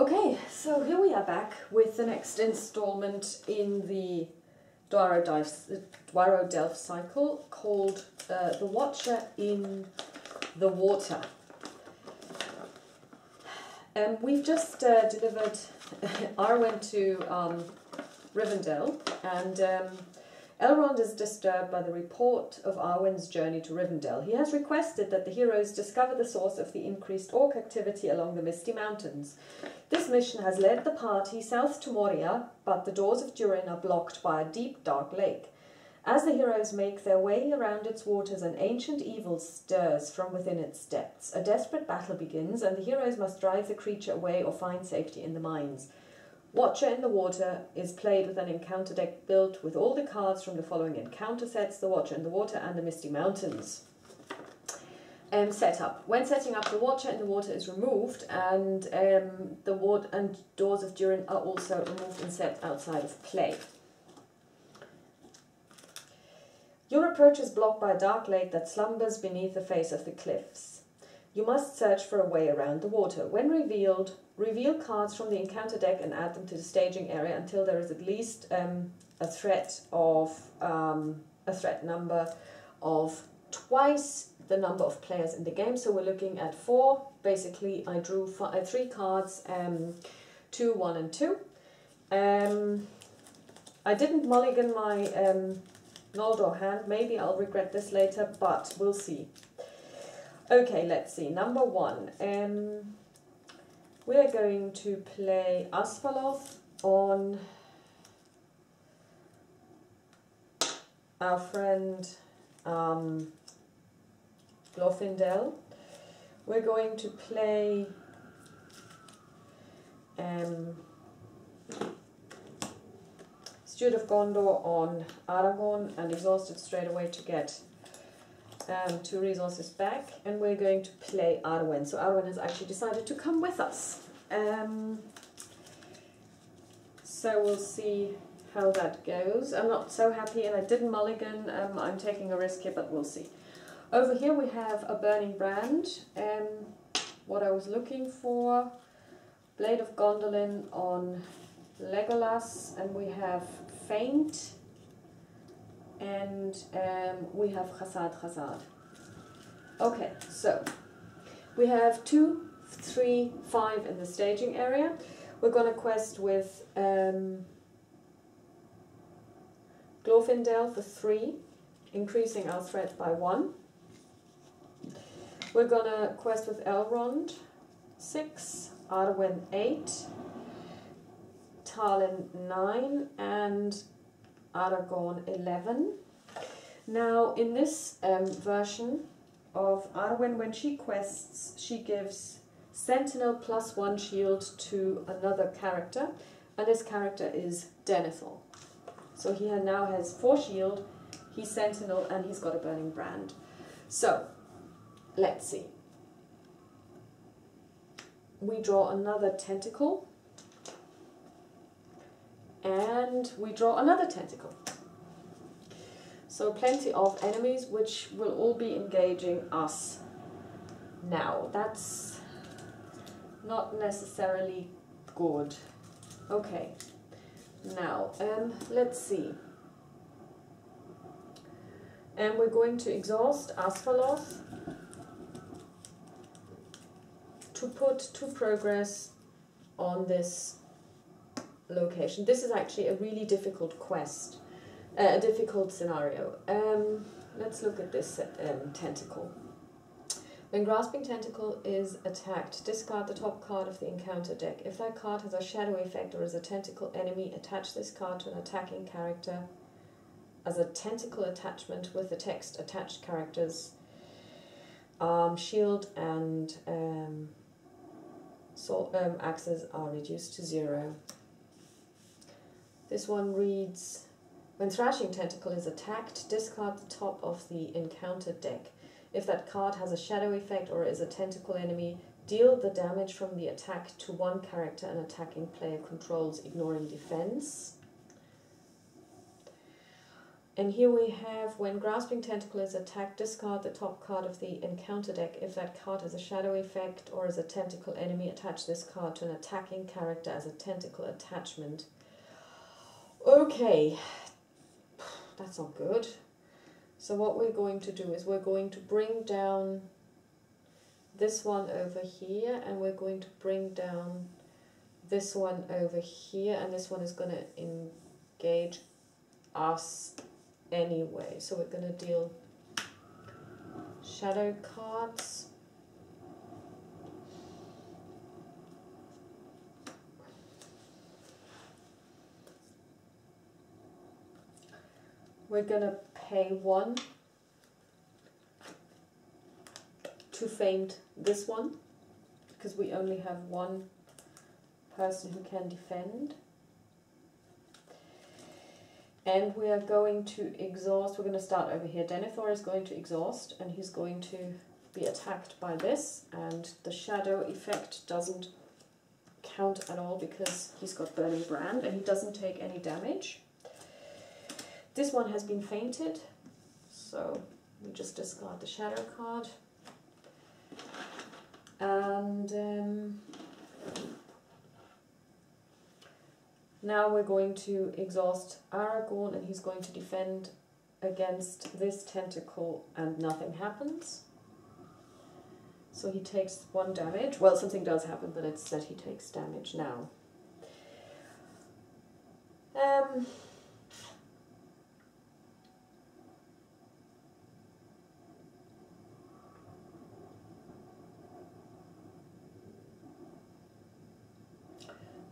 Okay, so here we are back with the next installment in the Dwarrowdelf cycle called The Watcher in the Water. We've just delivered Arwen to Rivendell, and Elrond is disturbed by the report of Arwen's journey to Rivendell. He has requested that the heroes discover the source of the increased orc activity along the Misty Mountains. This mission has led the party south to Moria, but the doors of Durin are blocked by a deep, dark lake. As the heroes make their way around its waters, an ancient evil stirs from within its depths. A desperate battle begins, and the heroes must drive the creature away or find safety in the mines. Watcher in the Water is played with an encounter deck built with all the cards from the following encounter sets: the Watcher in the Water and the Misty Mountains. Setup. When setting up, the Watcher in the Water is removed, and the Doors of Durin are also removed and set outside of play. Your approach is blocked by a dark lake that slumbers beneath the face of the cliffs. You must search for a way around the water. When revealed, reveal cards from the encounter deck and add them to the staging area until there is at least a threat number of twice the number of players in the game. So we're looking at 4. Basically, I drew 3 cards, 2, 1, and 2. I didn't mulligan my LotR hand. Maybe I'll regret this later, but we'll see. Okay, let's see. Number 1. We're going to play Asfaloth on our friend Glorfindel. We're going to play Steward of Gondor on Aragorn, and exhausted straight away to get 2 resources back, and we're going to play Arwen. So Arwen has actually decided to come with us. So we'll see how that goes. I'm not so happy, and I didn't mulligan. I'm taking a risk here, but we'll see. Over here we have a Burning Brand. What I was looking for, Blade of Gondolin on Legolas, and we have Faint, and we have Khazad. Okay, so we have 2, 3, 5 in the staging area. We're going to quest with Glorfindel for 3, increasing our threat by 1. We're going to quest with Elrond 6, Arwen 8, Talin 9, and Aragorn 11. Now, in this version of Arwen, when she quests, she gives Sentinel +1 shield to another character, and this character is Denethor. So he now has 4 shield, he's Sentinel, and he's got a Burning Brand. So, let's see. We draw another tentacle, and we draw another tentacle. So plenty of enemies, which will all be engaging us now. That's not necessarily good. Okay, now let's see. And we're going to exhaust Asfaloth to put 2 progress on this location. This is actually a really difficult quest, a difficult scenario. Let's look at this tentacle. When Grasping Tentacle is attacked, discard the top card of the encounter deck. If that card has a shadow effect or is a tentacle enemy, attach this card to an attacking character as a tentacle attachment with the text attached characters. Shield and axes are reduced to 0. This one reads, when Thrashing Tentacle is attacked, discard the top of the encounter deck. If that card has a shadow effect or is a tentacle enemy, deal the damage from the attack to 1 character an attacking player controls, ignoring defense. And here we have, when Grasping Tentacle is attacked, discard the top card of the encounter deck. If that card has a shadow effect or is a tentacle enemy, attach this card to an attacking character as a tentacle attachment. Okay, that's not good. So what we're going to do is we're going to bring down this one over here, and we're going to bring down this one over here, and this one is going to engage us anyway. So we're going to deal shadow cards. We're going to pay 1 to feint this one, because we only have one person who can defend. And we are going to exhaust. We're going to start over here. Denethor is going to exhaust, and he's going to be attacked by this, and the shadow effect doesn't count at all because he's got Burning Brand and he doesn't take any damage. This one has been feinted, so we just discard the shadow card. And now we're going to exhaust Aragorn, and he's going to defend against this tentacle, and nothing happens. So he takes 1 damage. Well, something does happen, but it's that he takes damage now.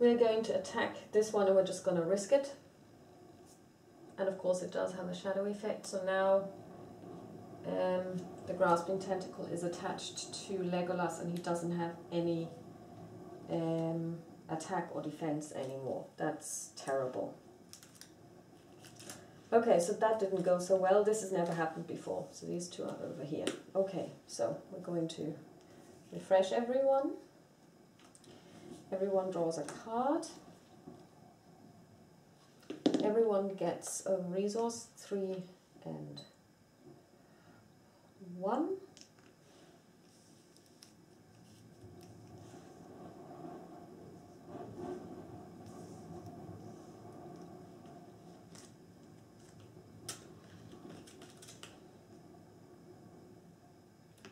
We're going to attack this one, and we're just going to risk it. And of course it does have a shadow effect. So now the Grasping Tentacle is attached to Legolas, and he doesn't have any attack or defense anymore. That's terrible. Okay, so that didn't go so well. This has never happened before. So these two are over here. Okay, so we're going to refresh everyone. Everyone draws a card. Everyone gets a resource, 3 and 1.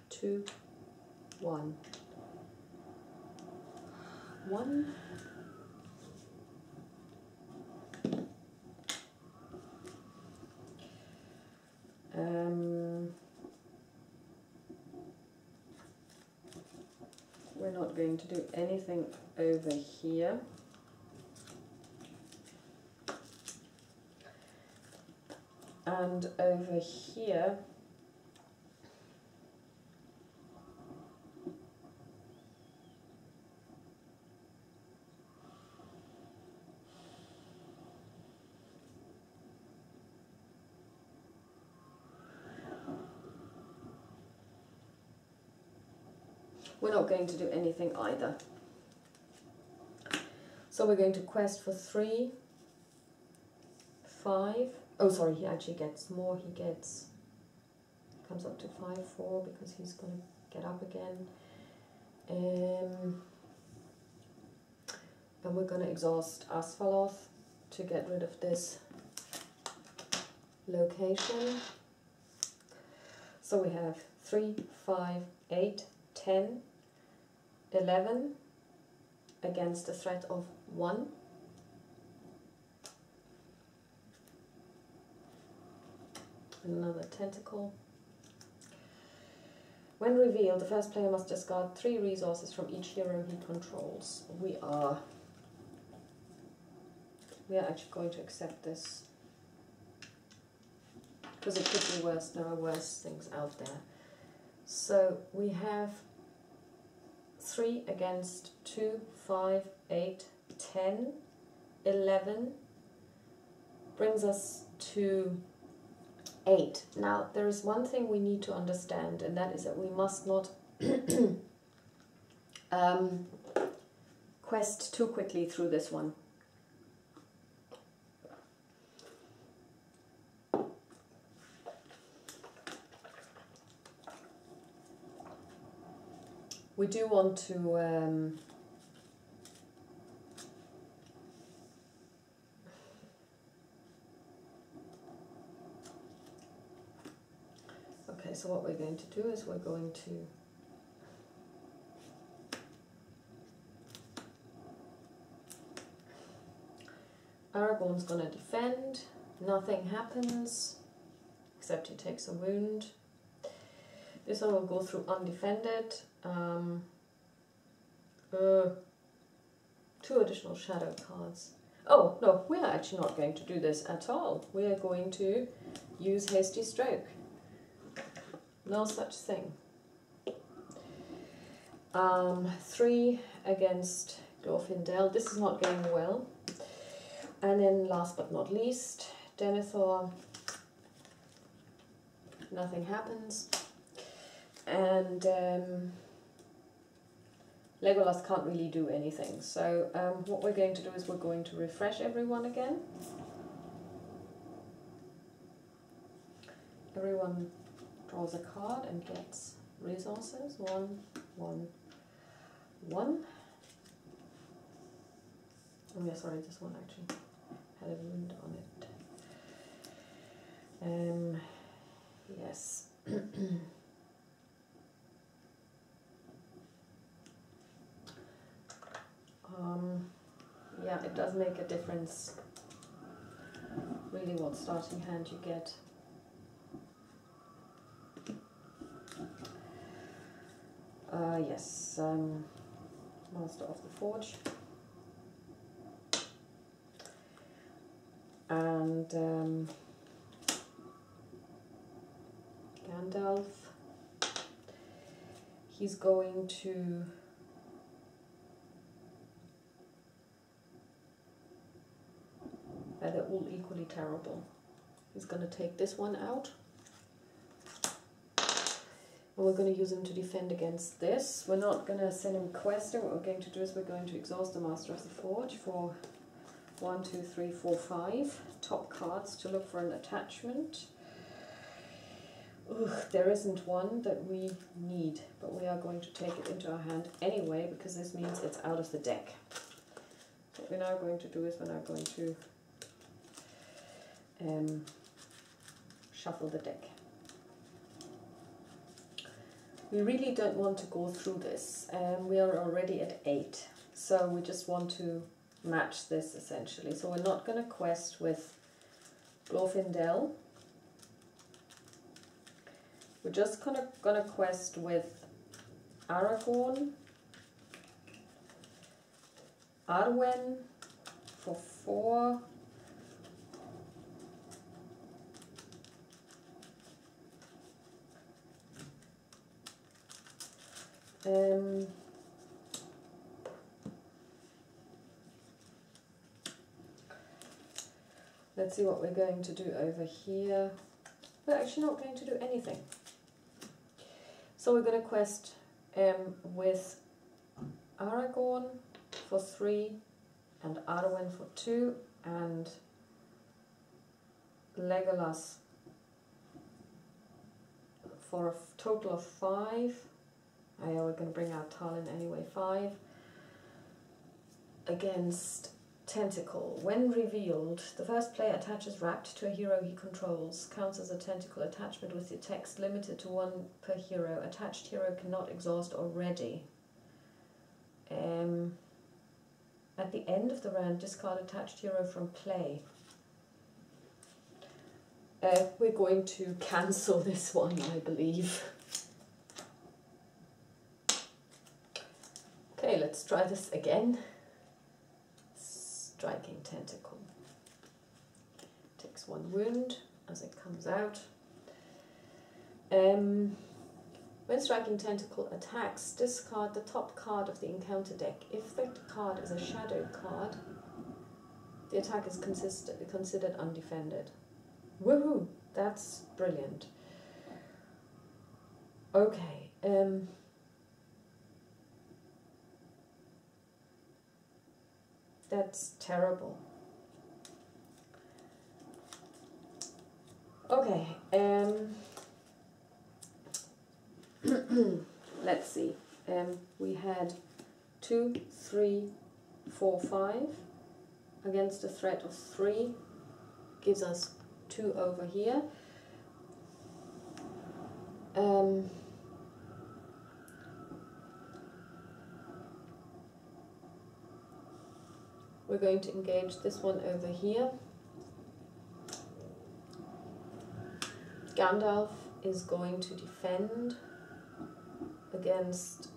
Two, 1. 1. We're not going to do anything over here. And over here, we're not going to do anything either. So we're going to quest for 3, 5. Oh, sorry, he actually gets more. He comes up to 5, 4 because he's going to get up again. And we're going to exhaust Asphaloth to get rid of this location. So we have 3, 5, 8, 10, 11 against a threat of 1. Another tentacle. When revealed, the first player must discard 3 resources from each hero he controls. We are actually going to accept this, because it could be worse. There are worse things out there. So we have 3 against 2, 5, 8, 10, 11, brings us to 8. Now, there is one thing we need to understand, and that is that we must not quest too quickly through this one. we do want to okay, so what we're going to do is we're going to Aragorn's going to defend, nothing happens, except he takes a wound. This one will go through undefended. 2 additional shadow cards. Oh, no, we are actually not going to do this at all. We are going to use Hasty Stroke. No such thing. 3 against Dwarrowdelf. This is not going well. And then last but not least, Denethor. Nothing happens. And Legolas can't really do anything. So what we're going to do is we're going to refresh everyone again. Everyone draws a card and gets resources. 1, 1, 1. Oh yeah, sorry, this one actually had a wound on it. Yes. Yeah, it does make a difference really what starting hand you get. Yes, Master of the Forge. And Gandalf, he's going to they're all equally terrible. He's going to take this one out. And we're going to use him to defend against this. We're not going to send him questing. What we're going to do is we're going to exhaust the Master of the Forge for 1, 2, 3, 4, 5 top cards to look for an attachment. Ugh, there isn't one that we need, but we are going to take it into our hand anyway because this means it's out of the deck. What we're now going to do is we're now going to shuffle the deck. We really don't want to go through this. We are already at 8, so we just want to match this essentially. So we're not going to quest with Dwarrowdelf. We're just going to quest with Aragorn, Arwen for 4. Let's see what we're going to do over here. We're actually not going to do anything. So we're going to quest with Aragorn for 3 and Arwen for 2 and Legolas for a total of 5. Oh yeah, we're going to bring out Talon anyway, 5. Against Tentacle. When revealed, the first player attaches Wrapped to a hero he controls. Counts as a tentacle attachment with the text limited to 1 per hero. Attached hero cannot exhaust already. At the end of the round, discard attached hero from play. We're going to cancel this one, I believe. Okay, let's try this again. Striking Tentacle. Takes 1 wound as it comes out. When Striking Tentacle attacks, discard the top card of the encounter deck. If the card is a shadow card, the attack is considered undefended. Woohoo! That's brilliant. Okay. That's terrible. Okay. Let's see. we had 2, 3, 4, 5 against a threat of 3, gives us 2 over here. We're going to engage this one over here. Gandalf is going to defend against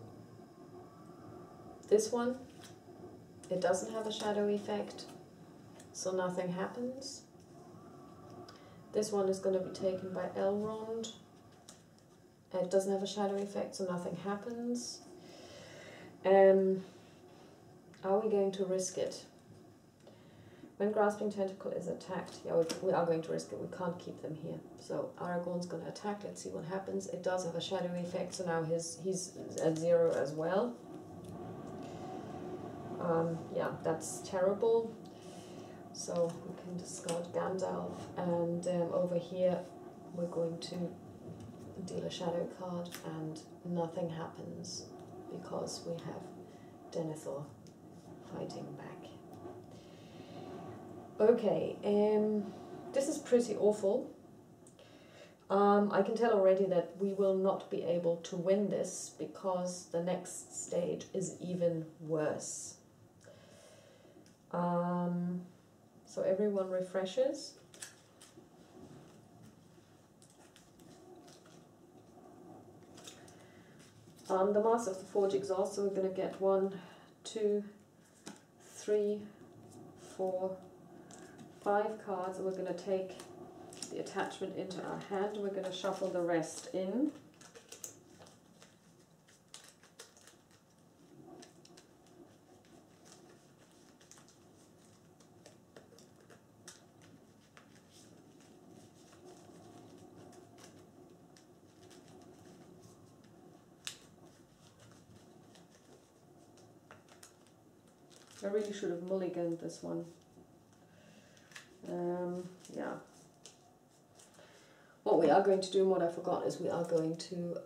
this one. It doesn't have a shadow effect, so nothing happens. This one is going to be taken by Elrond. It doesn't have a shadow effect, so nothing happens. Are we going to risk it? When Grasping Tentacle is attacked, yeah, we are going to risk it. We can't keep them here. So Aragorn's going to attack. Let's see what happens. It does have a shadow effect, so now he's at 0 as well. Yeah, that's terrible. So we can discard Gandalf, and over here we're going to deal a shadow card, and nothing happens because we have Denethor fighting back. Okay, this is pretty awful. I can tell already that we will not be able to win this because the next stage is even worse. So everyone refreshes. The Mass of the Forge exhausts, so we're going to get 1, 2, 3, 4, 5 cards, and we're going to take the attachment into our hand, and we're going to shuffle the rest in. I really should have mulliganed this one. Yeah. What we are going to do, and what I forgot, is we are going to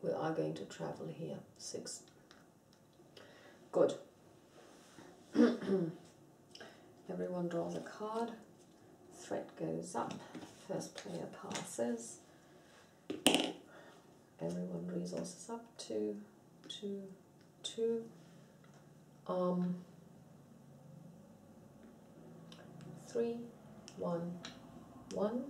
we are going to travel here, 6. Good. Everyone draws a card. Threat goes up. First player passes. Everyone resources up. 2, 2, 2. 3, 1, 1.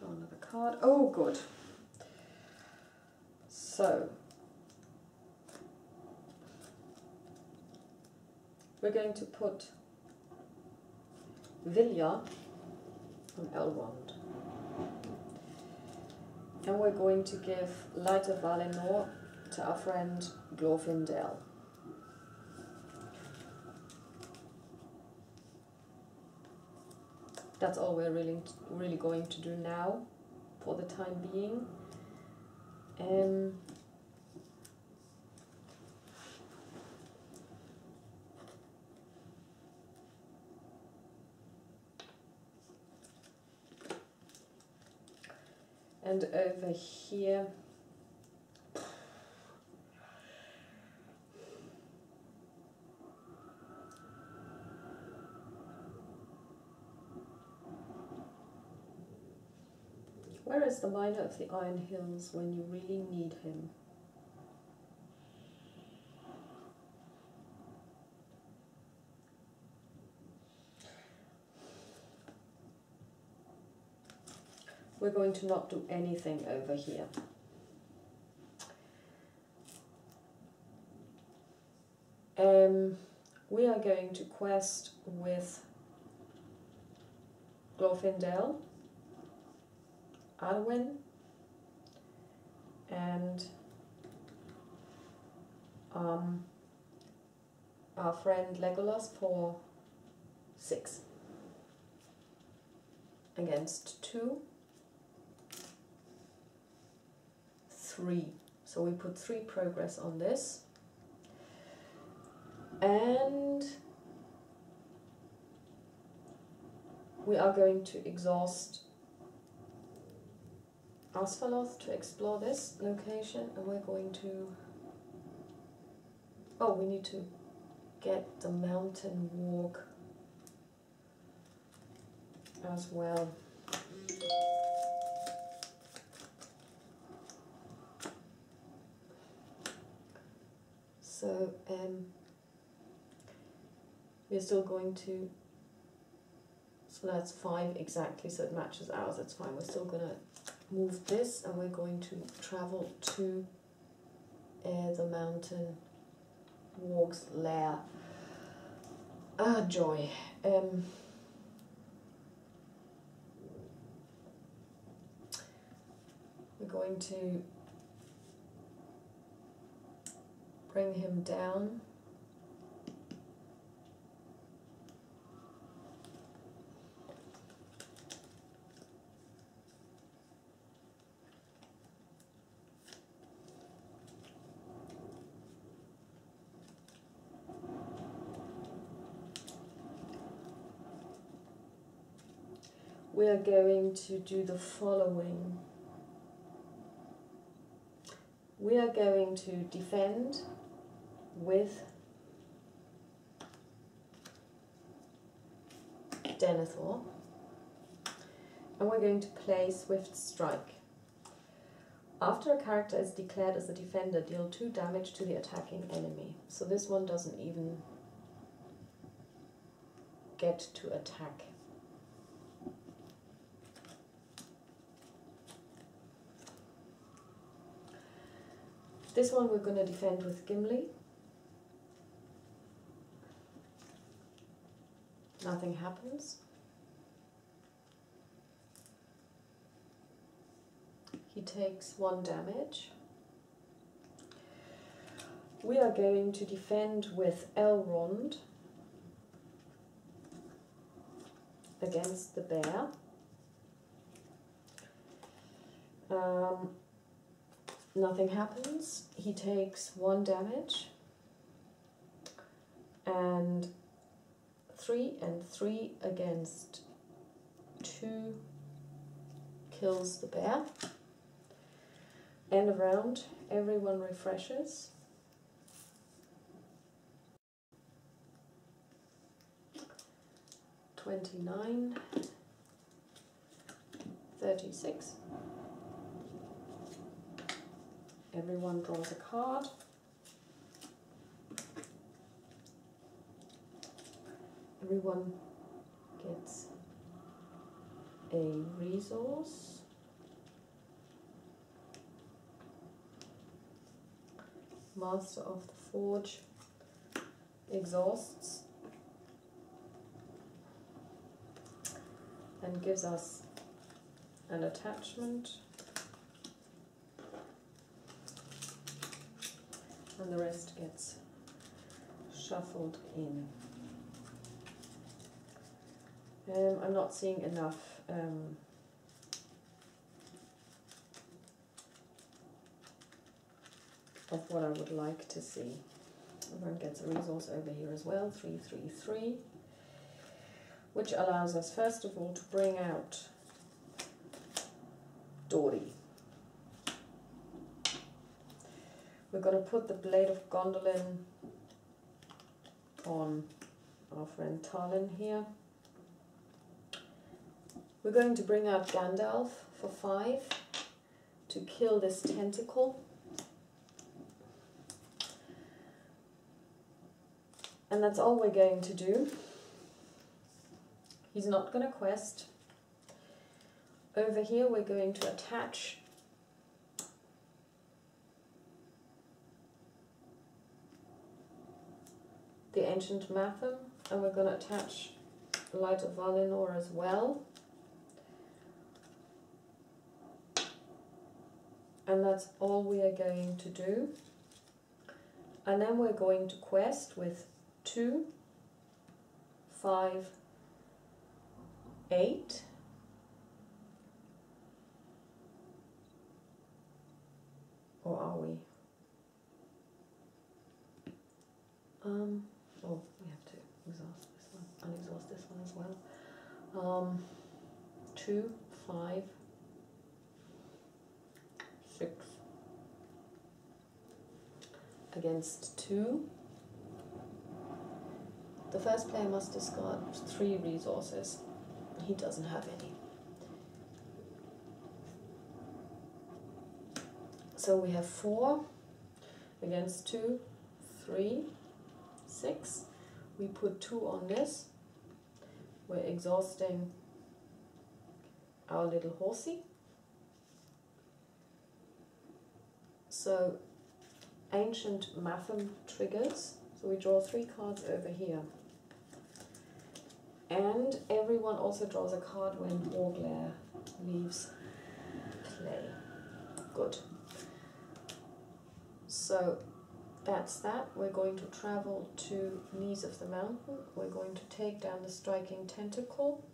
Got another card. Oh, good. So we're going to put Vilya on Elrond, and we're going to give Light of Valinor to our friend Glorfindel. That's all we're really going to do now for the time being. And over here, where is the Miner of the Iron Hills when you really need him? We're going to not do anything over here. We are going to quest with Glorfindel, Arwen, and our friend Legolas for 6 against 2. 3. So we put 3 progress on this. And we are going to exhaust Asphaloth to explore this location, and we're going to, oh, we need to get the mountain walk as well. So we're still going to, so that's 5 exactly, so it matches ours, that's fine. We're still going to move this, and we're going to travel to the mountain walk's lair. Ah, joy. We're going to bring him down. We are going to do the following. We are going to defend with Denethor, and we're going to play Swift Strike. After a character is declared as a defender, deal 2 damage to the attacking enemy. So this one doesn't even get to attack. This one we're going to defend with Gimli. Nothing happens. He takes 1 damage. We are going to defend with Elrond against the bear. Nothing happens. He takes 1 damage, and 3 and 3 against 2 kills the bear. End of round, everyone refreshes. $29, $36. Everyone draws a card. Everyone gets a resource. Master of the Forge exhausts and gives us an attachment. And the rest gets shuffled in. I'm not seeing enough of what I would like to see. Everyone gets a resource over here as well, 3, 3, 3, which allows us first of all to bring out Dory. We're going to put the Blade of Gondolin on our friend Talon here. We're going to bring out Gandalf for 5 to kill this tentacle. And that's all we're going to do. He's not going to quest. Over here we're going to attach the Ancient Matham, and we're going to attach Light of Valinor as well. And that's all we are going to do. And then we're going to quest with 2, 5, 8. Oh, we have to exhaust this one, unexhaust this one as well. 2, 5, 6 against 2. The first player must discard 3 resources. He doesn't have any. So we have 4 against 2, 3, 6. We put 2 on this. We're exhausting our little horsey. So ancient Matham triggers. So we draw 3 cards over here. And everyone also draws a card when Warglare leaves play. Good. So that's that. We're going to travel to knees of the mountain. We're going to take down the striking tentacle.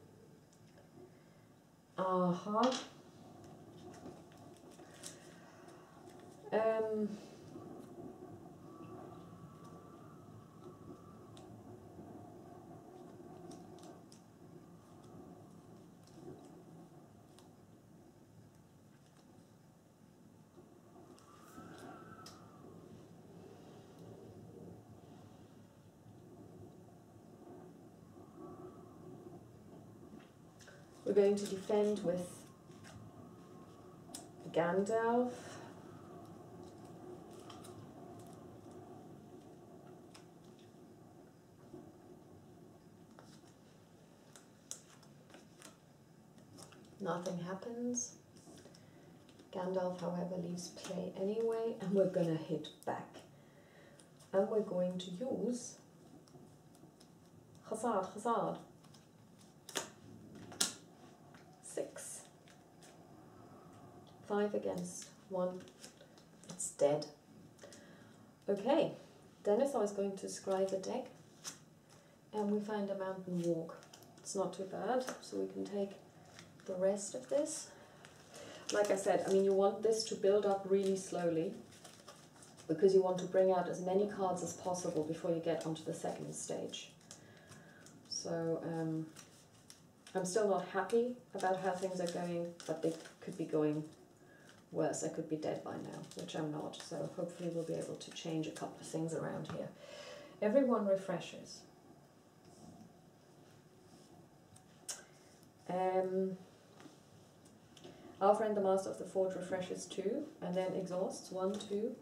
We're going to defend with Gandalf. Nothing happens. Gandalf, however, leaves play anyway, and we're going to hit back. And we're going to use Hazard. 6. 5 against 1. It's dead. Okay, Dennis is going to scry the deck, and we find a mountain walk. It's not too bad, so we can take the rest of this. Like I said, I mean, you want this to build up really slowly because you want to bring out as many cards as possible before you get onto the second stage. So I'm still not happy about how things are going, but they could be going worse. I could be dead by now, which I'm not. So hopefully we'll be able to change a couple of things around here. Everyone refreshes. Our friend the Master of the Forge refreshes 2 and then exhausts 1, 2,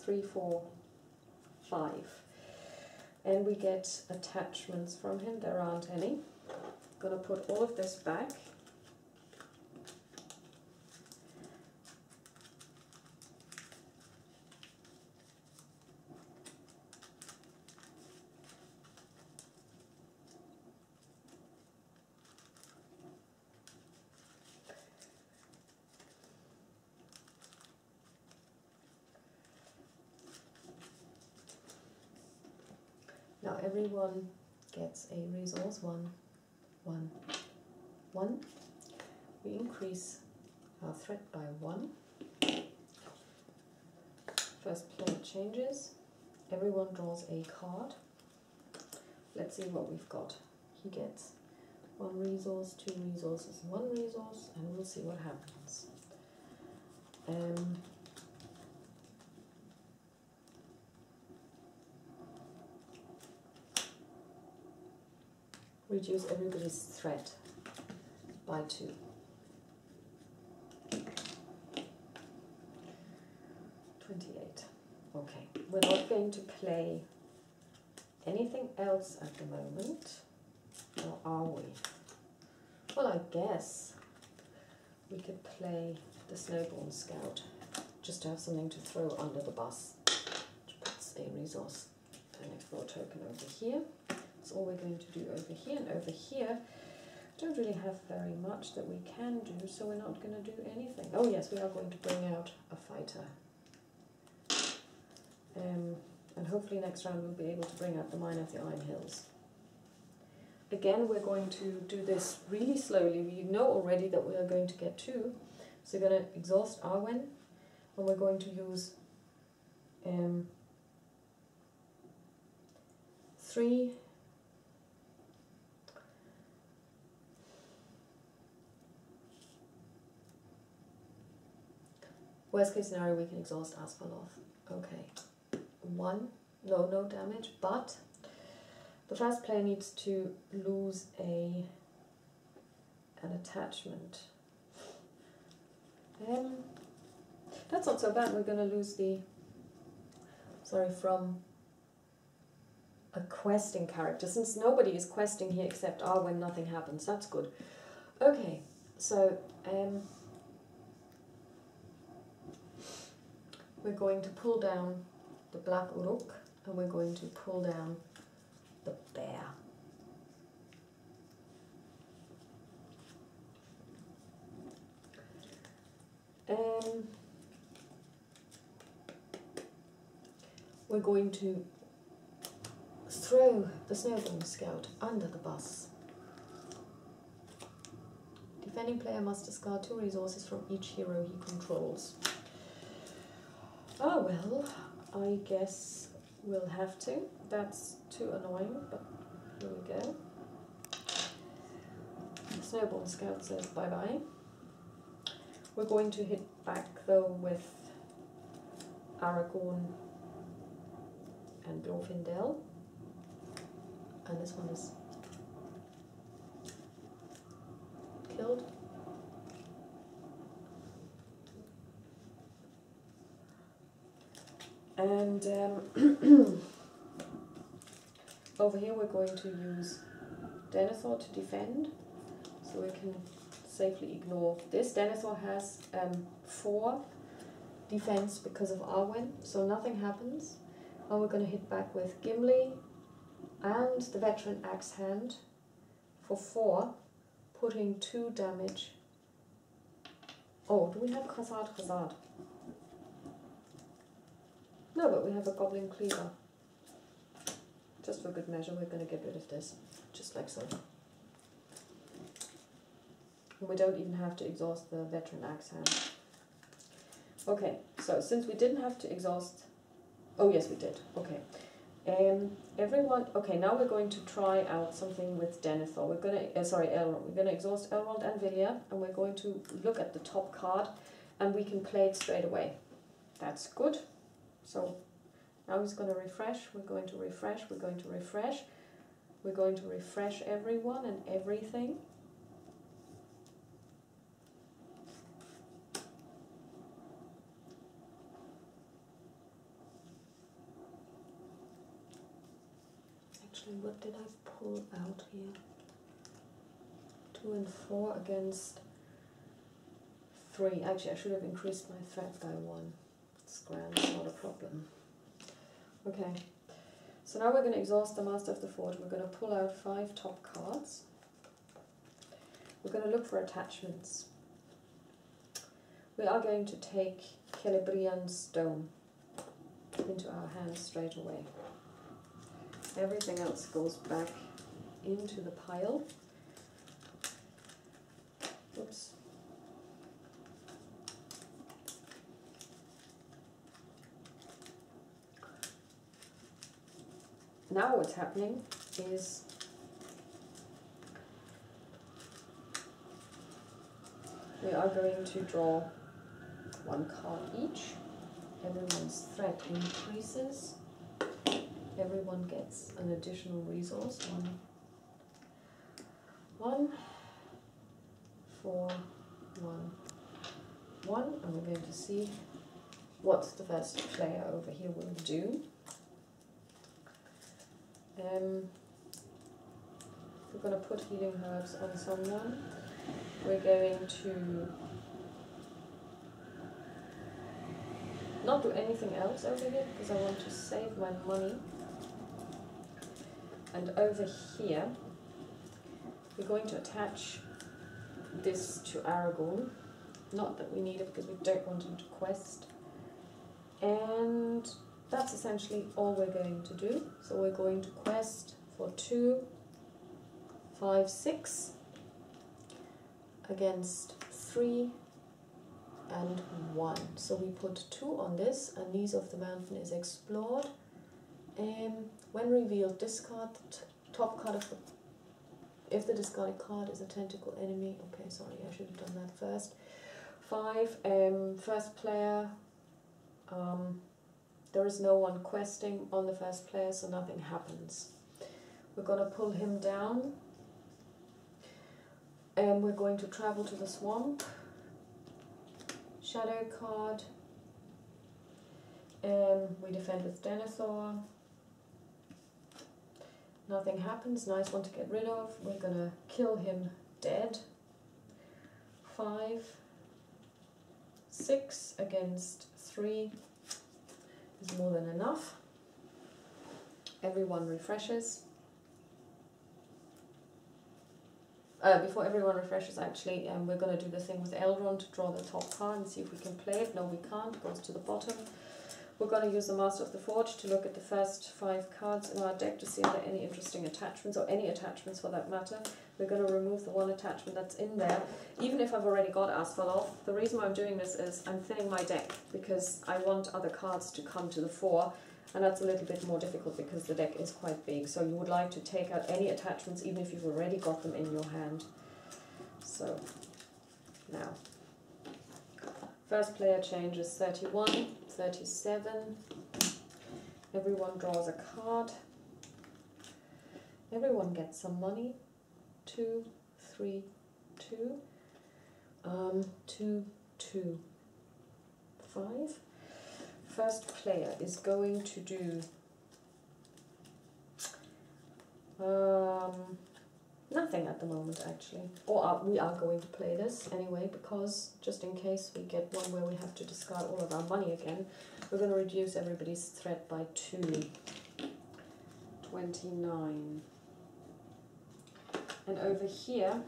3, 4, 5. And we get attachments from him. There aren't any. Gonna put all of this back. Now everyone gets a resource, 1, 1, 1. We increase our threat by 1. First player changes. Everyone draws a card. Let's see what we've got. He gets 1 resource, 2 resources, 1 resource, and we'll see what happens. Reduce everybody's threat by 2. Okay, we're not going to play anything else at the moment, or are we? Well, I guess we could play the Snowborn Scout, just to have something to throw under the bus, which puts a resource, an explore token over here. That's all we're going to do over here, and over here I don't really have very much that we can do, so we're not going to do anything. Oh yes, we are going to bring out a fighter. And hopefully next round we'll be able to bring out the Mine of the Iron Hills. Again, we're going to do this really slowly. We know already that we are going to get 2. So we're going to exhaust Arwen, and we're going to use 3. Worst case scenario, we can exhaust Asphalov. Okay. 1. No damage, but the first player needs to lose an attachment. That's not so bad. We're going to lose from a questing character. Since nobody is questing here except Arwen, nothing happens. That's good. Okay, so we're going to pull down the Black Uruk, and we're going to pull down the bear. We're going to throw the Snowball Scout under the bus. Defending player must discard 2 resources from each hero he controls. Oh well, I guess we'll have to. That's too annoying, but here we go. The Snowball Scout says bye-bye. We're going to hit back though with Aragorn and Glorfindel. And this one is killed. And over here we're going to use Denethor to defend, so we can safely ignore this. Denethor has 4 defense because of Arwen, so nothing happens. And we're going to hit back with Gimli and the Veteran Axe Hand for 4, putting 2 damage. Oh, do we have Khazad? No, but we have a Goblin Cleaver. Just for good measure, we're going to get rid of this, just like so. And we don't even have to exhaust the Veteran Axe Hand. Okay, so since we didn't have to exhaust... Oh yes, we did. Okay. Everyone... Okay, now we're going to try out something with Denethor. We're going to... Elrond. We're going to exhaust Elrond and Vilya, and we're going to look at the top card, and we can play it straight away. That's good. So now he's going to refresh. We're going to refresh. We're going to refresh. We're going to refresh everyone and everything. Actually, what did I pull out here? 2 and 4 against 3. Actually, I should have increased my threat by 1. It's grand, it's not a problem. Okay, so now we're going to exhaust the Master of the Forge. We're going to pull out 5 top cards. We're going to look for attachments. We are going to take Celebrian Stone into our hands straight away. Everything else goes back into the pile. Oops. Now what's happening is we are going to draw 1 card each. Everyone's threat increases. Everyone gets an additional resource. 1, 4, 1, 1. And we're going to see what the first player over here will do. We're going to put healing herbs on someone. We're going to not do anything else over here because I want to save my money. And over here, we're going to attach this to Aragorn. Not that we need it because we don't want him to quest. And that's essentially all we're going to do. So we're going to quest for 2, 5, 6 against 3 and 1. So we put 2 on this, and Knees of the Mountain is explored. When revealed, discard the top card of the... If the discarded card is a tentacle enemy... Okay, sorry, I should have done that first. 5, first player... there is no one questing on the first player, so nothing happens. We're going to pull him down. And we're going to travel to the swamp. Shadow card. We defend with Denethor. Nothing happens. Nice one to get rid of. We're going to kill him dead. 5. 6 against 3 is more than enough. Everyone refreshes. Before everyone refreshes, actually, we're going to do the thing with Elrond to draw the top card and see if we can play it. No, we can't. It goes to the bottom. We're going to use the Master of the Forge to look at the first 5 cards in our deck to see if there are any interesting attachments, or any attachments for that matter. We're going to remove the one attachment that's in there, even if I've already got Asphalov. The reason why I'm doing this is I'm thinning my deck because I want other cards to come to the fore, and that's a little bit more difficult because the deck is quite big. So you would like to take out any attachments even if you've already got them in your hand. So now, first player changes 31, 37. Everyone draws a card. Everyone gets some money. 2, 3, 2. 2, 2, 5. First player is going to do nothing at the moment, actually. Or we are going to play this anyway, because just in case we get one where we have to discard all of our money again, we're going to reduce everybody's threat by 2. 29. And over here,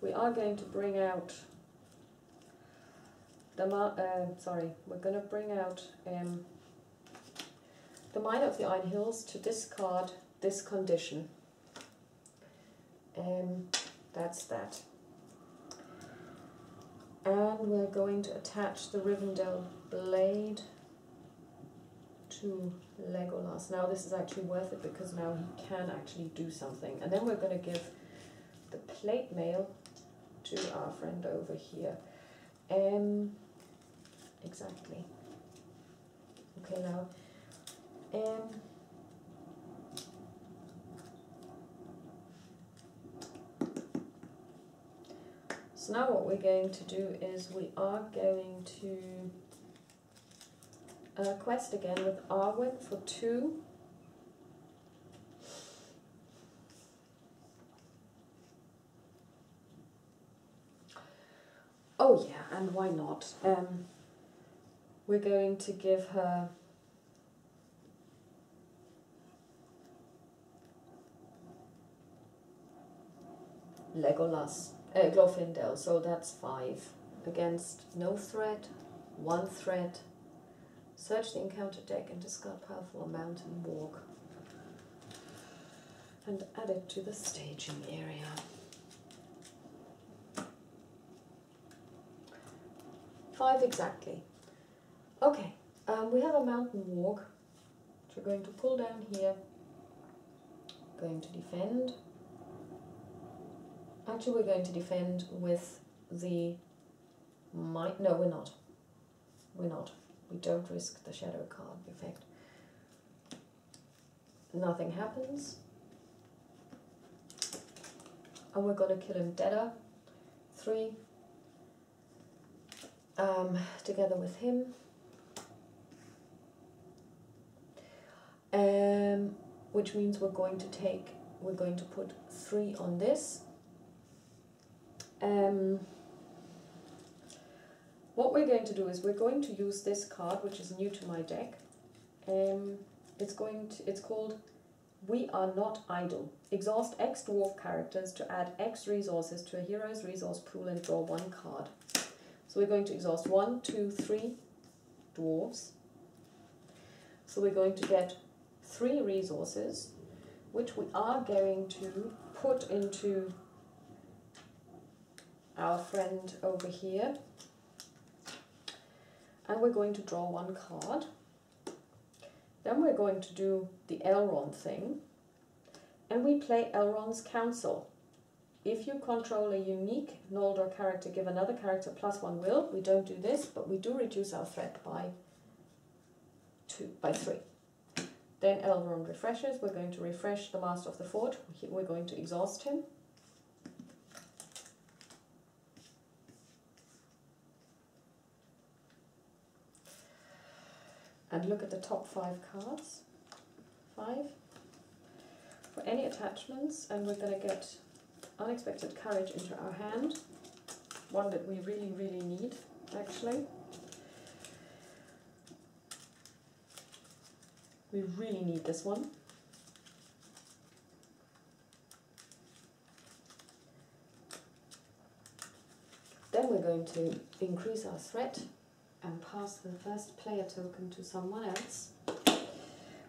we are going to bring out the we're going to bring out the Miner of the Iron Hills to discard this condition. That's that. And we're going to attach the Rivendell Blade to Legolas. Now this is actually worth it because now he can actually do something. And then we're going to give the plate mail to our friend over here. Exactly. Okay, now, so now what we're going to do is we are going to quest again with Arwen for 2. Oh yeah, and why not? We're going to give her Legolas, Glorfindel, so that's 5 against no threat, 1 threat. Search the encounter deck and discard powerful mountain walk and add it to the staging area. 5 exactly. Okay, we have a mountain walk, which we're going to pull down here, going to defend. Actually, we're going to defend with the might. No, we're not. We're not. We don't risk the shadow card effect. Nothing happens. And we're going to kill him deader. 3. Together with him. Which means we're going to put 3 on this. What we're going to do is we're going to use this card, which is new to my deck. It's called We Are Not Idle. Exhaust X dwarf characters to add X resources to a hero's resource pool and draw 1 card. So we're going to exhaust 1, 2, 3 dwarves. So we're going to get 3 resources, which we are going to put into our friend over here. And we're going to draw 1 card. Then we're going to do the Elrond thing, and we play Elrond's Council. If you control a unique LotR character, give another character +1 will. We don't do this, but we do reduce our threat by 3. Then Elrond refreshes. We're going to refresh the Master of the Forge. We're going to exhaust him. And look at the top 5 cards. 5. For any attachments, and we're going to get Unexpected Courage into our hand. One that we really, really need, actually. We really need this one. Then we're going to increase our threat and pass the first player token to someone else.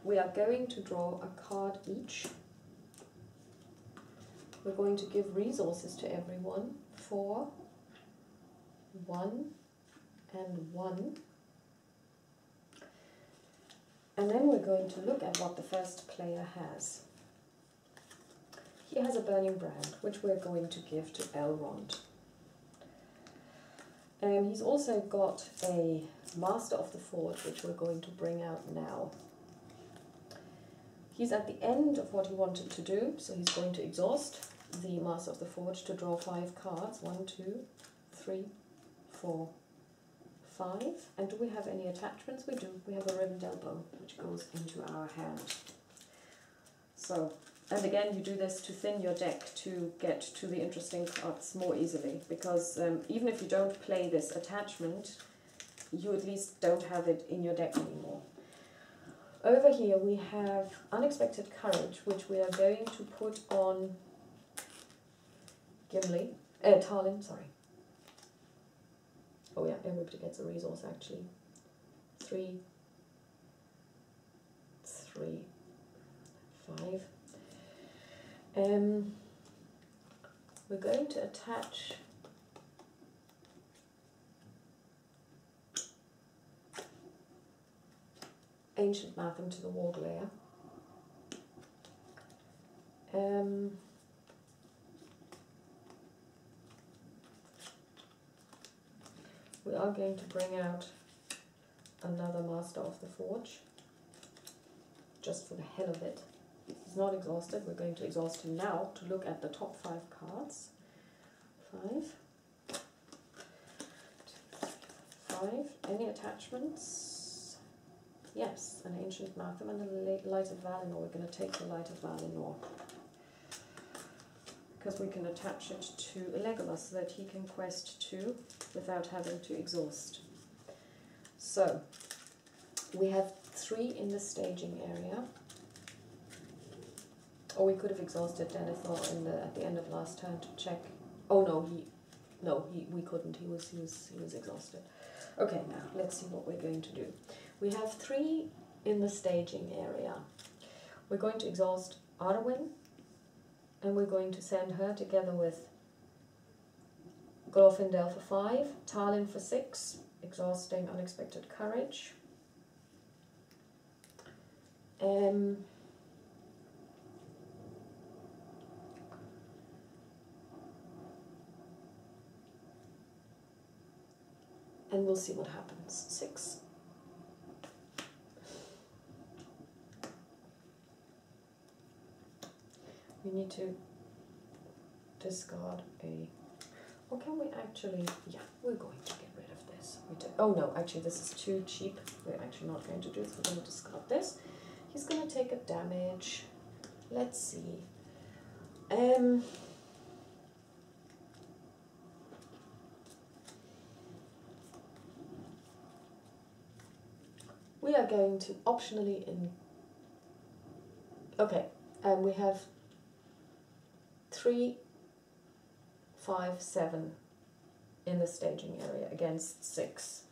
We are going to draw a card each. We're going to give resources to everyone. 4, 1, and 1. And then we're going to look at what the first player has. He has a Burning Brand, which we're going to give to Elrond. He's also got a Master of the Forge, which we're going to bring out now. He's at the end of what he wanted to do, so he's going to exhaust the Master of the Forge to draw 5 cards. 1, 2, 3, 4, 5. And do we have any attachments? We do. We have a Rivendell bow, which goes into our hand. So, and again, you do this to thin your deck to get to the interesting cards more easily, because even if you don't play this attachment, you at least don't have it in your deck anymore. Over here we have Unexpected Courage, which we are going to put on Talon, sorry. Oh yeah, everybody gets a resource actually. 3, 3, 5. We're going to attach Ancient Mathem to the Warg layer. We are going to bring out another Master of the Forge, just for the hell of it. He's not exhausted. We're going to exhaust him now to look at the top 5 cards. 5. 5. Any attachments? Yes, an Ancient Mathem and a Light of Valinor. We're going to take the Light of Valinor, because we can attach it to Legolas so that he can quest 2 without having to exhaust. So, we have 3 in the staging area. Or we could have exhausted Denethor at the end of last turn to check. Oh no, we couldn't. He was exhausted. Okay, now let's see what we're going to do. We have 3 in the staging area. We're going to exhaust Arwen, and we're going to send her together with Glorfindel for 5, Talon for 6, exhausting Unexpected Courage. And we'll see what happens. 6. We need to discard a... Or can we actually... Yeah, we're going to get rid of this. Oh no, actually this is too cheap. We're actually not going to do this. We're going to discard this. He's going to take a damage. Let's see. We are going to optionally okay, we have 3, 5, 7 in the staging area against 6.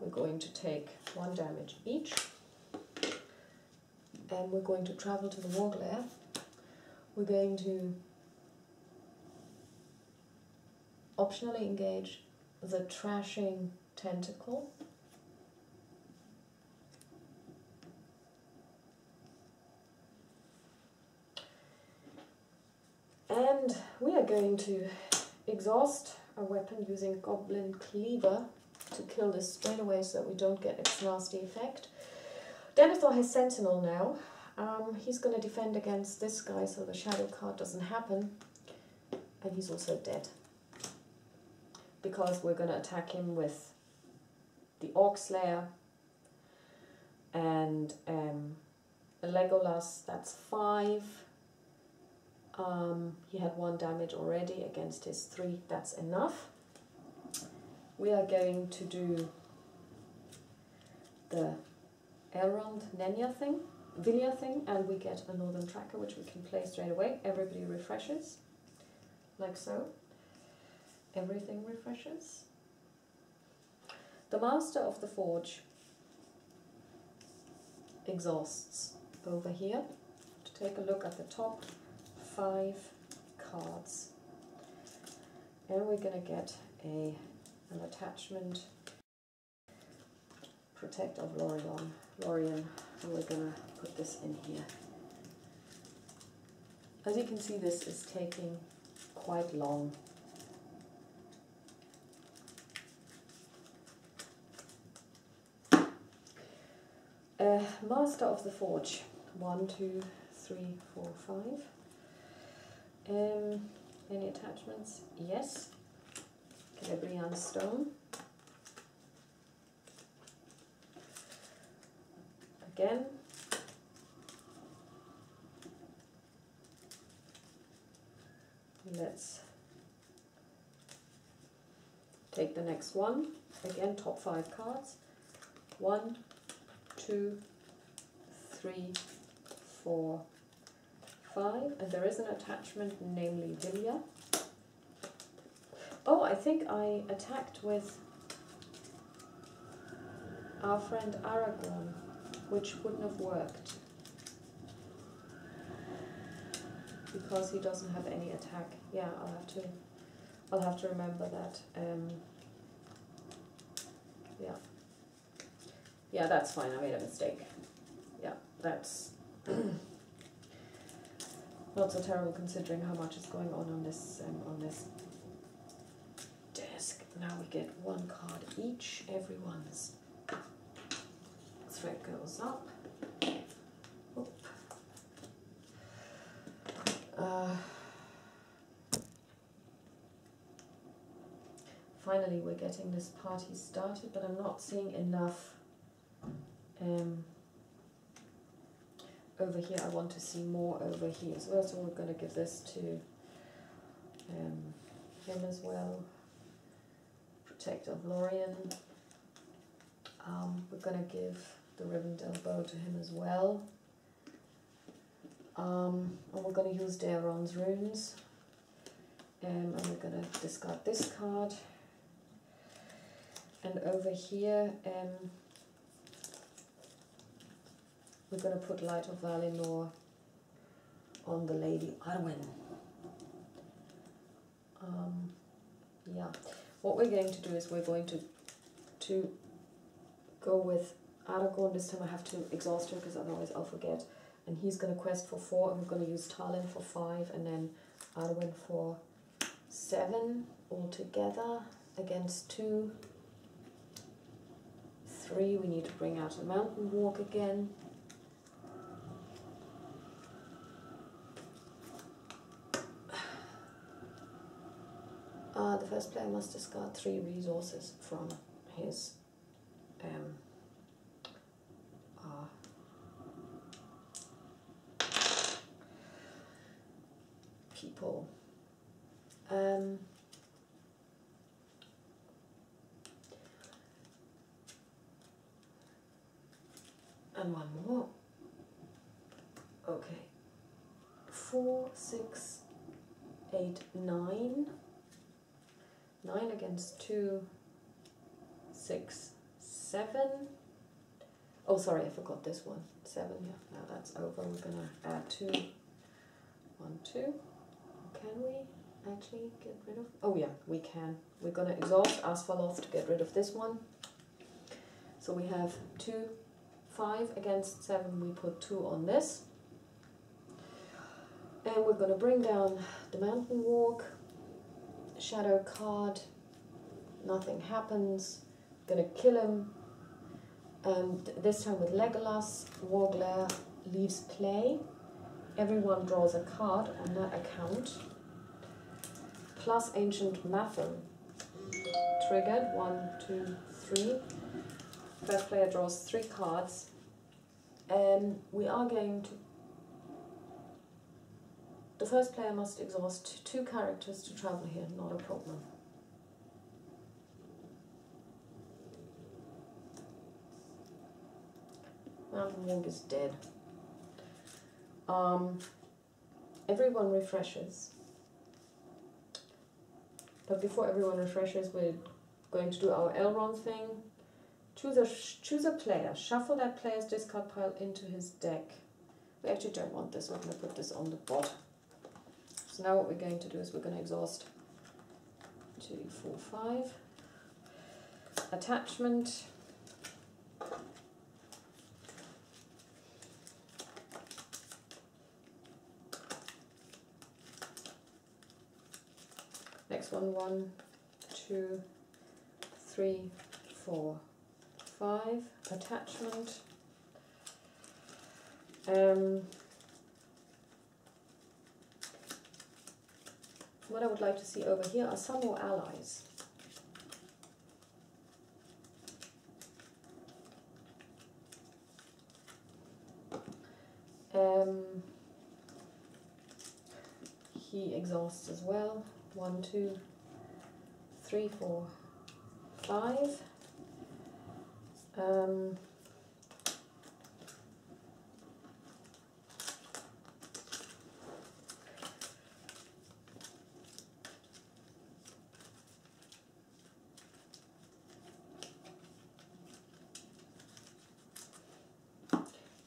We're going to take 1 damage each, and we're going to travel to the Warg lair. We're going to optionally engage the Trashing Tentacle. We are going to exhaust our weapon using Goblin Cleaver to kill this straight away so that we don't get its nasty effect. Denethor has Sentinel now. He's going to defend against this guy so the shadow card doesn't happen. And he's also dead. Because we're going to attack him with the Orc Slayer and Legolas, that's 5. He had 1 damage already against his 3, that's enough. We are going to do the Elrond Vilya thing, and we get a Northern Tracker which we can play straight away. Everybody refreshes, like so. Everything refreshes. The Master of the Forge exhausts over here. To take a look at the top 5 cards, and we're going to get an attachment, Protect of Lorien, and we're going to put this in here. As you can see, this is taking quite long. Master of the Forge, 1, 2, 3, 4, 5. Any attachments? Yes. Celebrian Stone. Again. Let's take the next one. Again, top 5 cards. 1, 2, 3, 4, 5, and there is an attachment, namely Vilya. Oh, I think I attacked with our friend Aragorn, which wouldn't have worked because he doesn't have any attack. Yeah, I'll have to remember that. Yeah, that's fine. I made a mistake. Yeah, that's not so terrible considering how much is going on this desk. Now we get 1 card each. Everyone's thread goes up. Oop. Finally, we're getting this party started, but I'm not seeing enough. Over here, I want to see more over here. So first of all, we're going to give this to him as well. Protect of Lorien. We're going to give the Rivendell bow to him as well. And we're going to use Daeron's runes. And we're going to discard this card. And over here, we're going to put Light of Valinor on the Lady Arwen. Yeah, what we're going to do is we're going to go with Aragorn. This time I have to exhaust him because otherwise I'll forget. And he's going to quest for 4, and we're going to use Talon for 5, and then Arwen for 7 altogether against 2. 3, we need to bring out a Mountain Walk again. The first player must discard 3 resources from his people. And 1 more. Okay. 4, 6, 8, 9. 9 against 2, 6, 7. Oh, sorry, I forgot this one. 7, yeah, now that's over. We're going to add 2. 1, 2. Can we actually get rid of? Oh, yeah, we can. We're going to exhaust Asphaloth to get rid of this one. So we have 2, 5 against 7. We put 2 on this. And we're going to bring down the Mountain Walk, shadow card, nothing happens, gonna kill him, and this time with Legolas. Warglare leaves play, everyone draws a card on that account, plus Ancient Matham triggered, 1, 2, 3. First player draws 3 cards, and we are going to, the first player must exhaust 2 characters to travel here, not a problem. Mountain Walk is dead. Everyone refreshes. But before everyone refreshes, we're going to do our Elrond thing. Choose a player. Shuffle that player's discard pile into his deck. We actually don't want this. We're going to put this on the bottom. So now what we're going to do is we're going to exhaust 2, 4, 5. Attachment. Next one, 1, 2, 3, 4, 5. Attachment. What I would like to see over here are some more allies. He exhausts as well. 1, 2, 3, 4, 5.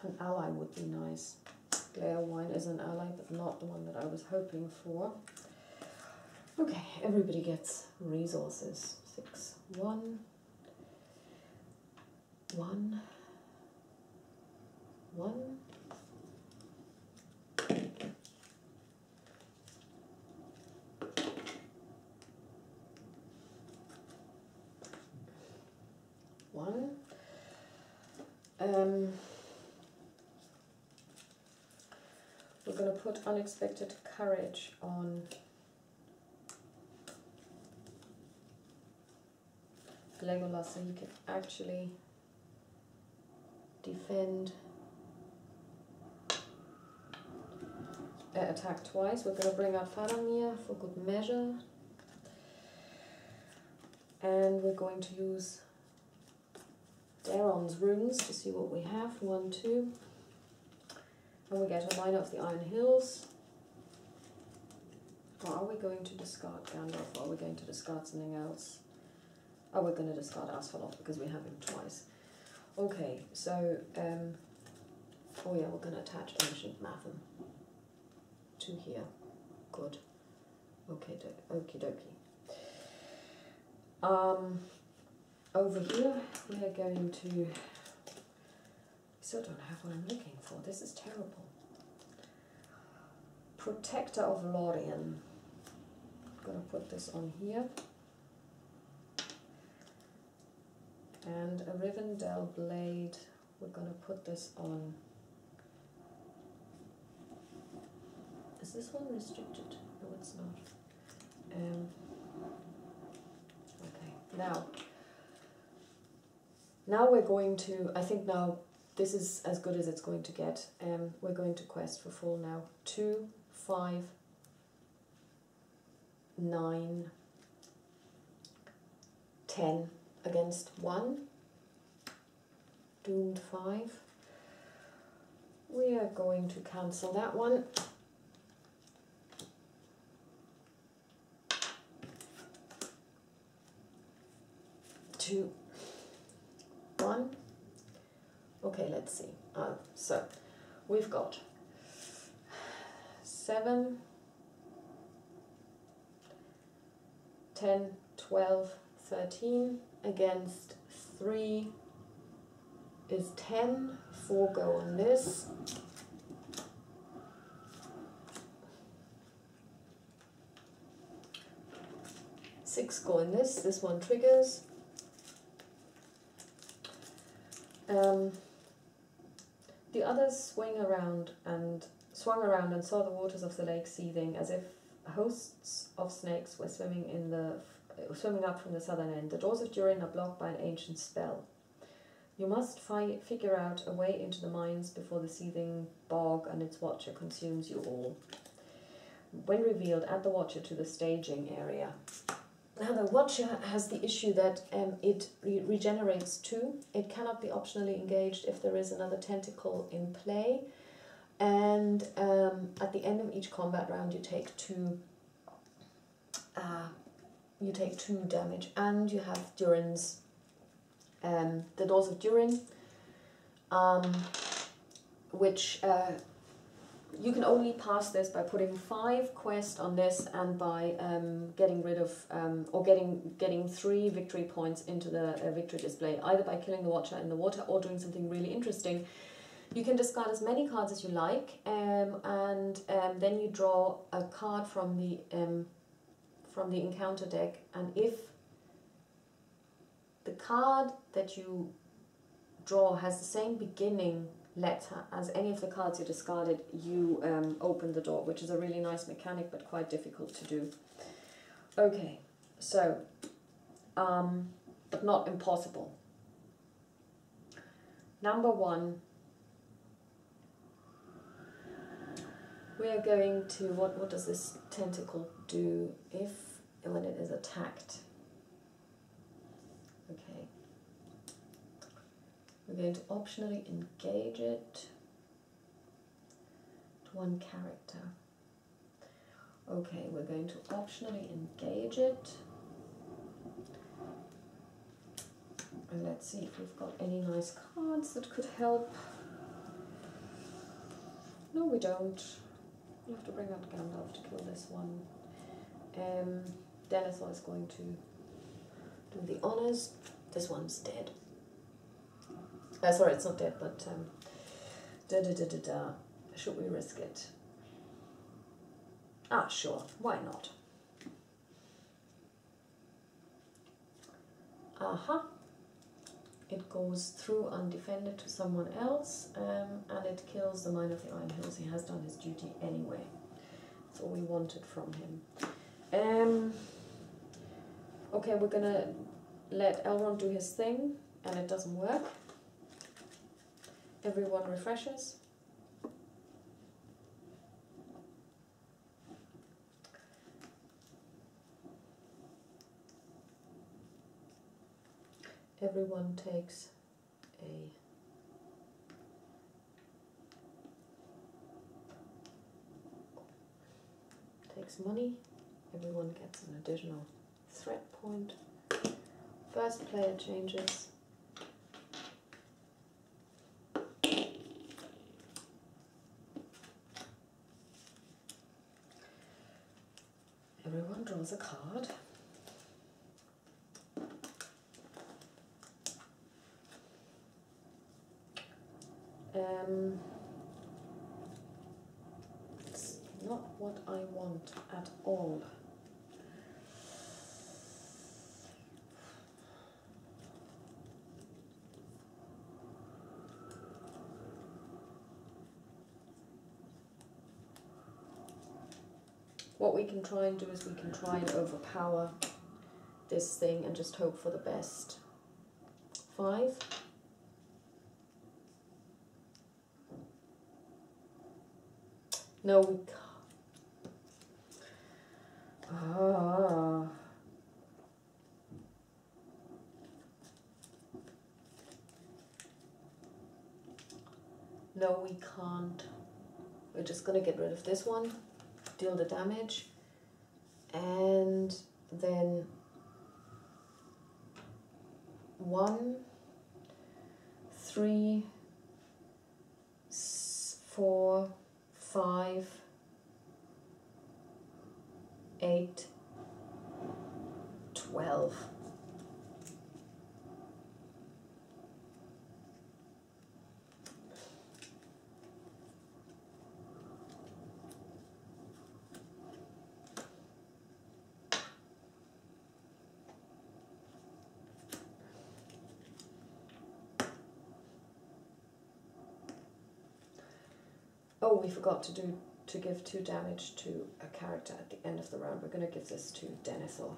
An ally would be nice. Glare Wine is an ally, but not the one that I was hoping for. Okay, everybody gets resources. 6, 1, 1, 1. We're going to put Unexpected Courage on Legolas so he can actually defend, attack twice. We're going to bring out Faramir for good measure, and we're going to use Daron's runes to see what we have. 1, 2, and we get a Miner of the Iron Hills. Or are we going to discard Gandalf, or are we going to discard something else? Oh, we're going to discard Asphalot because we have him twice. Okay, so, oh yeah, we're going to attach Ancient Matham to here. Good. Okay, okie dokie. Over here, we are going to, still don't have what I'm looking for. This is terrible. Protector of Lorien. I'm going to put this on here. And a Rivendell Blade, we're going to put this on. Is this one restricted? No, it's not. Okay, now we're going to, I think now this is as good as it's going to get. We're going to quest for full now. 2, 5, 9, 10. Against 1, doomed 5. We are going to cancel that one. Two, 1. Okay, let's see. So we've got 7, 10, 12, 13. Against 3 is 10, 4 go on this. 6 go in this. This one triggers. The others swung around and saw the waters of the lake seething, as if hosts of snakes were swimming up from the southern end. The doors of Durin are blocked by an ancient spell. You must figure out a way into the mines before the seething bog and its watcher consumes you all. When revealed, add the watcher to the staging area. Now the watcher has the issue that it regenerates 2. It cannot be optionally engaged if there is another tentacle in play. And at the end of each combat round you take 2 damage, and you have Durin's the Doors of Durin, which you can only pass this by putting 5 quests on this and by getting rid of or getting 3 victory points into the victory display, either by killing the Watcher in the water or doing something really interesting. You can discard as many cards as you like, and then you draw a card from the encounter deck, and if the card that you draw has the same beginning letter as any of the cards you discarded, you open the door, which is a really nice mechanic but quite difficult to do. Okay, so, but not impossible. Number 1, we are going to, what does this tentacle do when it is attacked? Okay. We're going to optionally engage it to 1 character. Okay, we're going to optionally engage it. And let's see if we've got any nice cards that could help. No, we don't. You have to bring out Gandalf to kill this one. Denethor is going to do the honors. This one's dead. Sorry, it's not dead, but should we risk it? Ah, sure, why not? Aha. It goes through undefended to someone else, and it kills the Mine of the Iron Hills. He has done his duty anyway. That's all we wanted from him. Okay, we're gonna let Elrond do his thing, and it doesn't work. Everyone refreshes. Everyone takes money. Everyone gets an additional threat point. First player changes. Everyone draws a card. It's not what I want at all. What we can try and do is we can try and overpower this thing and just hope for the best. 5. No, we can't. Ah. No, we can't. We're just going to get rid of this one, deal the damage, and then 1, 3, 4, 5, 8, 12. Oh, we forgot to give 2 damage to a character at the end of the round. We're going to give this to Denethor.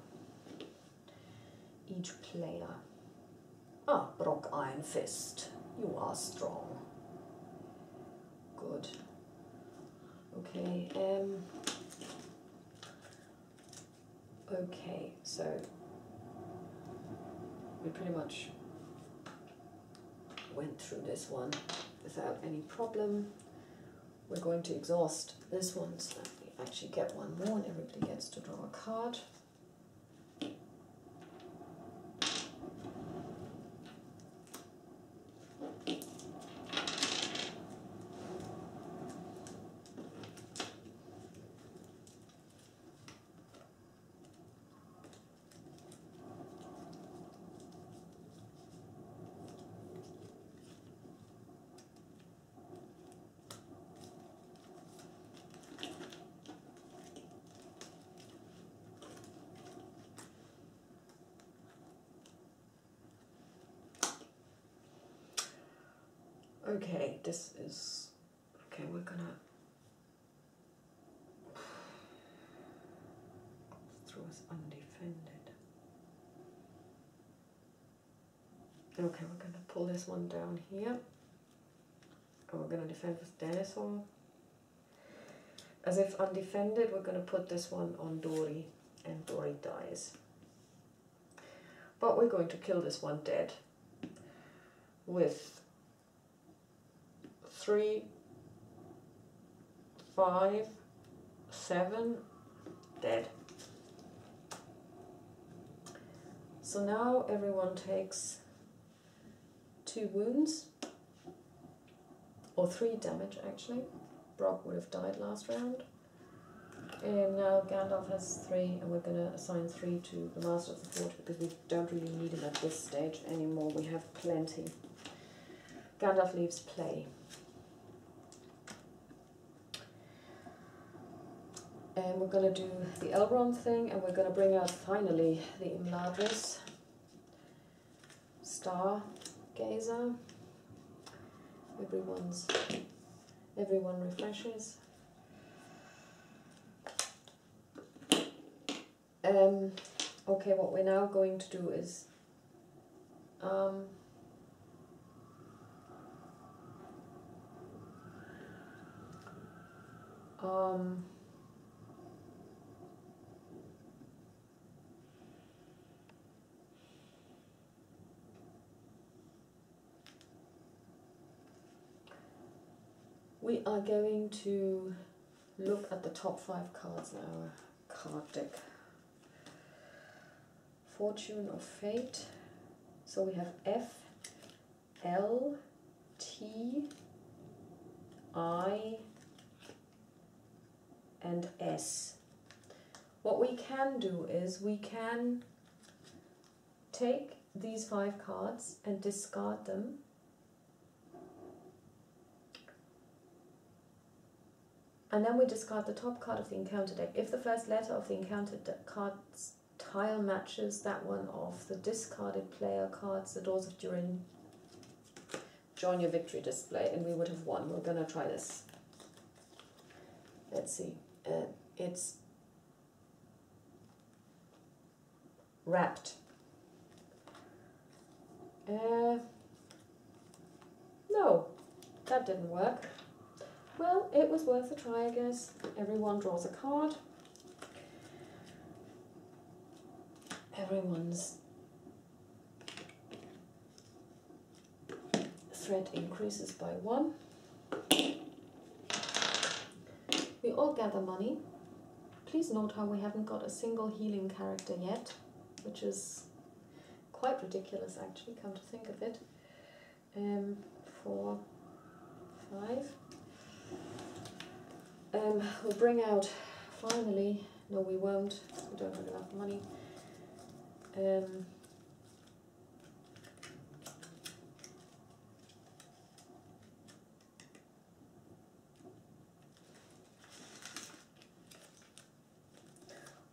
Each player. Ah, Brock Iron Fist. You are strong. Good. Okay, okay, so we pretty much went through this one without any problem. We're going to exhaust this one so that we actually get one more and everybody gets to draw a card. Okay, this is, okay, we're gonna throw us undefended. Okay, we're gonna pull this one down here. And we're gonna defend with Denethor. As if undefended, we're gonna put this one on Dory, and Dory dies. But we're going to kill this one dead with 3, 5, 7, dead. So now everyone takes 2 wounds, or 3 damage actually. Brock would have died last round. And now Gandalf has 3, and we're going to assign 3 to the Master of the Forge because we don't really need him at this stage anymore. We have plenty. Gandalf leaves play. And we're going to do the Elrond thing, and we're going to bring out finally the Imladris Stargazer. Everyone refreshes. Okay, what we're now going to do is we are going to look at the top 5 cards in our card deck. Fortune of Fate. So we have F, L, T, I, and S. What we can do is we can take these 5 cards and discard them. And then we discard the top card of the encounter deck. If the first letter of the encounter card's tile matches that one of the discarded player cards, the Doors of Durin, join your victory display, and we would have won. We're going to try this. Let's see. It's wrapped. No, that didn't work. Well, it was worth a try, I guess. Everyone draws a card. Everyone's threat increases by 1. We all gather money. Please note how we haven't got a single healing character yet, which is quite ridiculous actually, come to think of it. 4, 5. We'll bring out, finally, no we won't, we don't have enough money.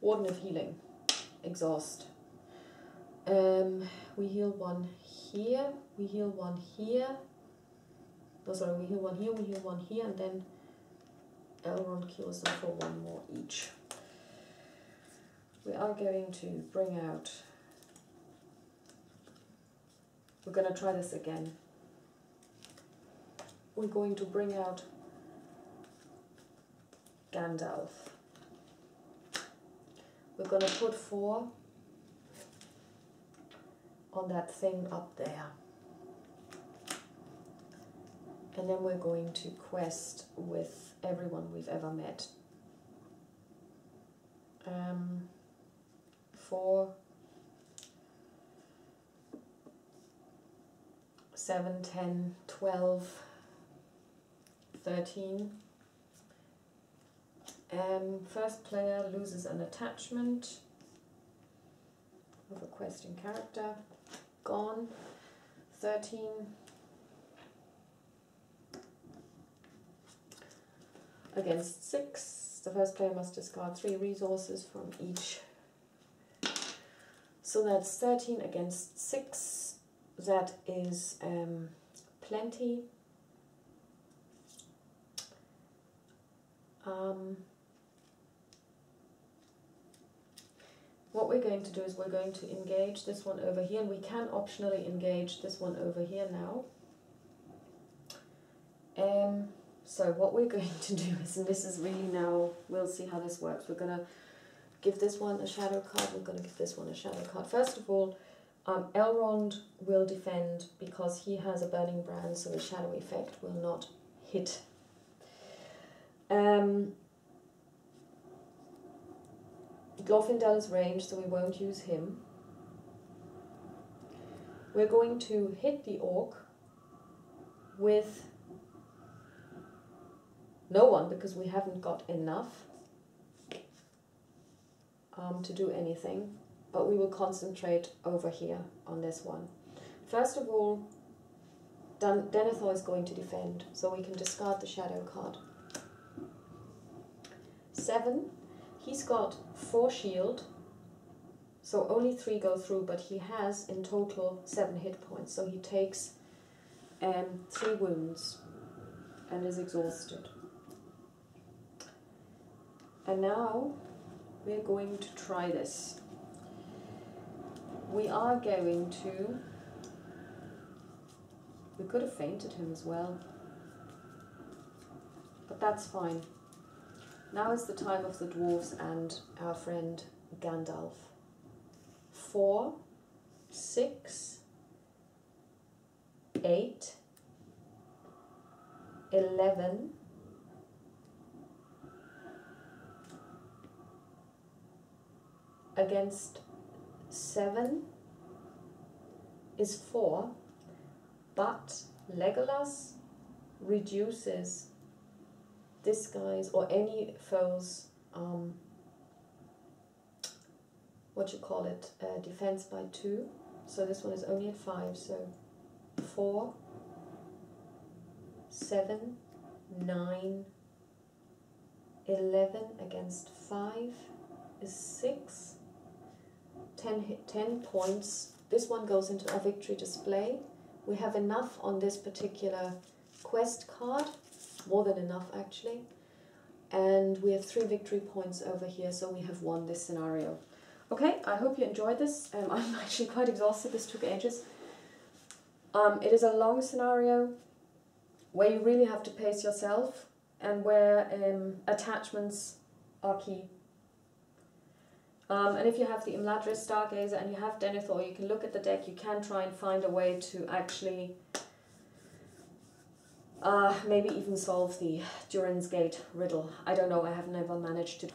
Warden of Healing, exhaust. We heal 1 here, we heal 1 here. No, sorry, we heal 1 here, we heal 1 here, and then Elrond cures them for 1 more each. We are going to bring out... We're going to try this again. We're going to bring out Gandalf. We're going to put 4 on that thing up there. And then we're going to quest with everyone we've ever met. 4, 7, 10, 12, 13. First player loses an attachment of a questing character. Gone. 13. Against 6, the first player must discard 3 resources from each. So that's 13 against 6. That is plenty. What we're going to do is we're going to engage this one over here, and we can optionally engage this one over here now. So what we're going to do is, and this is really now, we'll see how this works. We're going to give this one a shadow card, we're going to give this one a shadow card. First of all, Elrond will defend because he has a burning brand, so the shadow effect will not hit. Glorfindel is ranged, so we won't use him. We're going to hit the orc with no one because we haven't got enough to do anything, but we will concentrate over here on this one. First of all, Denethor is going to defend, so we can discard the shadow card. 7, he's got 4 shield, so only 3 go through, but he has in total 7 hit points, so he takes 3 wounds and is exhausted. And now we're going to try this. We are going to... We could have fainted him as well, but that's fine. Now is the time of the dwarves and our friend Gandalf. 4, 6, 8, 11, against 7 is 4, but Legolas reduces this guy's or any foe's defense by 2. So this one is only at 5. So 4, 7, 9, 11 against 5 is 6. 10 points. This one goes into our victory display. We have enough on this particular quest card, more than enough actually, and we have 3 victory points over here, so we have won this scenario. Okay, I hope you enjoyed this. I'm actually quite exhausted, this took ages. It is a long scenario where you really have to pace yourself and where attachments are key. And if you have the Imladris Stargazer and you have Denethor, you can look at the deck, you can try and find a way to actually maybe even solve the Durin's Gate riddle. I don't know, I have never managed to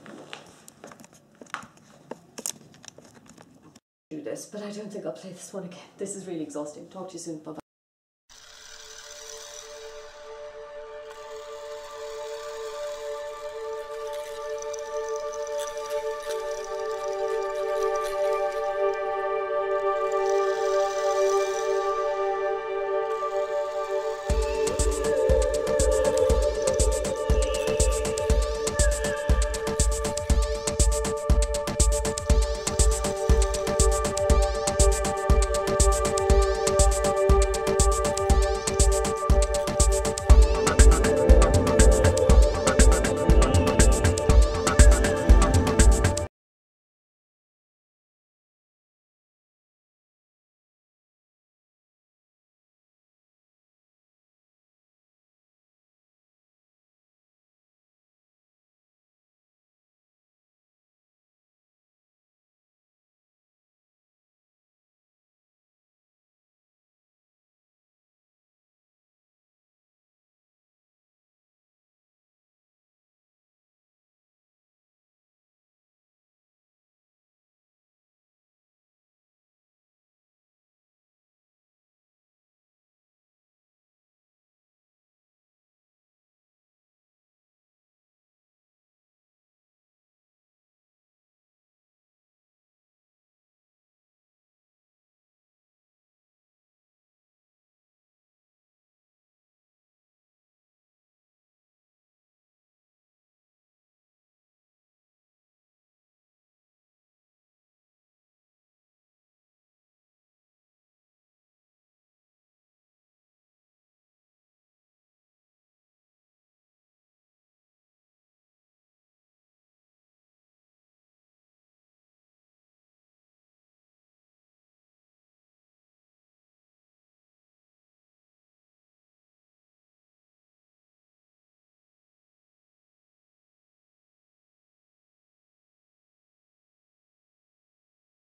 do this, but I don't think I'll play this one again. This is really exhausting. Talk to you soon, bye bye.